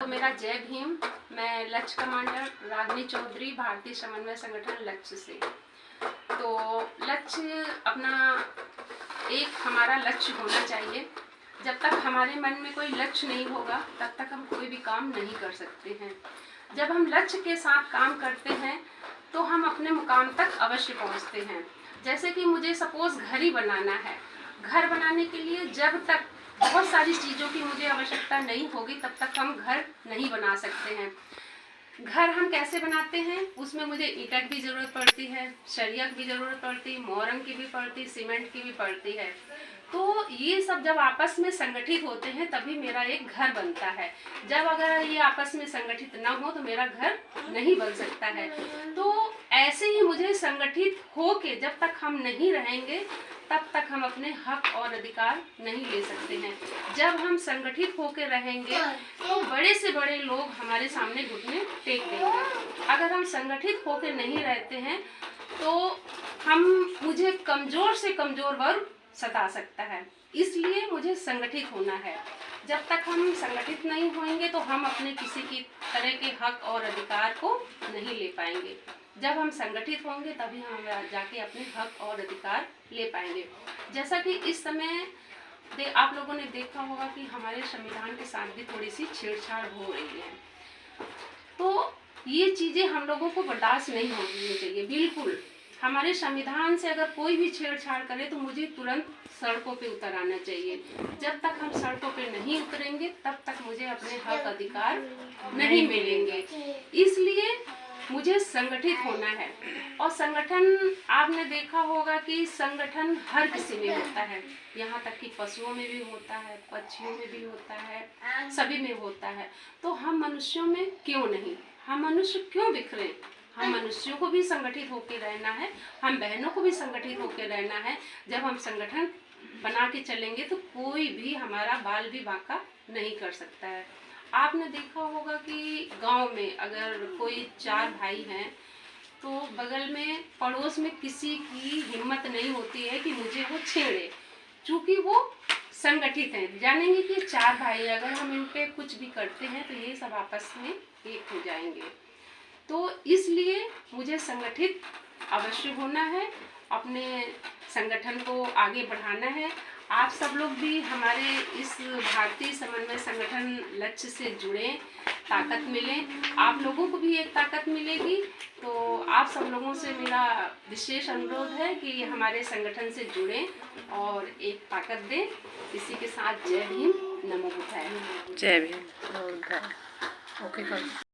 तो मेरा जय भीम। मैं लक्ष्य कमांडर रागिनी चौधरी, भारतीय समन्वय संगठन लक्ष्य से। तो लक्ष्य अपना एक हमारा लक्ष्य होना चाहिए। जब तक हमारे मन में कोई लक्ष्य नहीं होगा तब तक हम कोई भी काम नहीं कर सकते हैं। जब हम लक्ष्य के साथ काम करते हैं तो हम अपने मुकाम तक अवश्य पहुंचते हैं। जैसे कि मुझे सपोज घर ही बनाना है। घर बनाने के लिए जब तक बहुत सारी चीज़ों की मुझे आवश्यकता नहीं होगी तब तक हम घर नहीं बना सकते हैं। घर हम कैसे बनाते हैं, उसमें मुझे ईंट की ज़रूरत पड़ती है, सरिया की भी ज़रूरत पड़ती है, मोरंग की भी पड़ती, सीमेंट की भी पड़ती है। तो ये सब जब आपस में संगठित होते हैं तभी मेरा एक घर बनता है। जब अगर ये आपस में संगठित ना हो तो मेरा घर नहीं बन सकता है। तो ऐसे ही मुझे संगठित हो के जब तक हम नहीं रहेंगे तब तक हम अपने हक और अधिकार नहीं ले सकते हैं। जब हम संगठित होकर रहेंगे तो बड़े से बड़े लोग हमारे सामने घुटने टेक देंगे। अगर हम संगठित होकर नहीं रहते हैं तो मुझे कमजोर से कमजोर वर्ग सता सकता है। इसलिए मुझे संगठित होना है। जब तक हम संगठित नहीं होंगे तो हम अपने किसी की तरह के हक और अधिकार को नहीं ले पाएंगे। जब हम संगठित होंगे तभी हम जाके अपने हक और अधिकार ले पाएंगे। जैसा कि इस समय आप लोगों ने देखा होगा कि हमारे संविधान के साथ भी थोड़ी सी छेड़छाड़ हो रही है। तो ये चीज़ें हम लोगों को बर्दाश्त नहीं होनी चाहिए बिल्कुल। हमारे संविधान से अगर कोई भी छेड़छाड़ करे तो मुझे तुरंत सड़कों पे उतर आना चाहिए। जब तक हम सड़कों पे नहीं उतरेंगे तब तक मुझे अपने हक अधिकार नहीं मिलेंगे। इसलिए मुझे संगठित होना है। और संगठन आपने देखा होगा कि संगठन हर किसी में होता है, यहाँ तक कि पशुओं में भी होता है, पक्षियों में भी होता है, सभी में होता है। तो हम मनुष्यों में क्यों नहीं, हम मनुष्य क्यों बिखरे? हम मनुष्यों को भी संगठित होकर रहना है, हम बहनों को भी संगठित होकर रहना है। जब हम संगठन बना के चलेंगे तो कोई भी हमारा बाल भी बांका नहीं कर सकता है। आपने देखा होगा कि गांव में अगर कोई 4 भाई हैं तो बगल में पड़ोस में किसी की हिम्मत नहीं होती है कि मुझे वो छेड़े, क्योंकि वो संगठित हैं। जानेंगे कि 4 भाई अगर हम इन पे कुछ भी करते हैं तो ये सब आपस में एक हो जाएंगे। तो इसलिए मुझे संगठित अवश्य होना है, अपने संगठन को आगे बढ़ाना है। आप सब लोग भी हमारे इस भारतीय समन्वय संगठन लक्ष्य से जुड़ें, ताकत मिलें। आप लोगों को भी एक ताकत मिलेगी। तो आप सब लोगों से मेरा विशेष अनुरोध है कि हमारे संगठन से जुड़ें और एक ताकत दें। इसी के साथ जय भीम, नमो बुद्धाय। जय भीम, नमो बुद्धाय। ओके।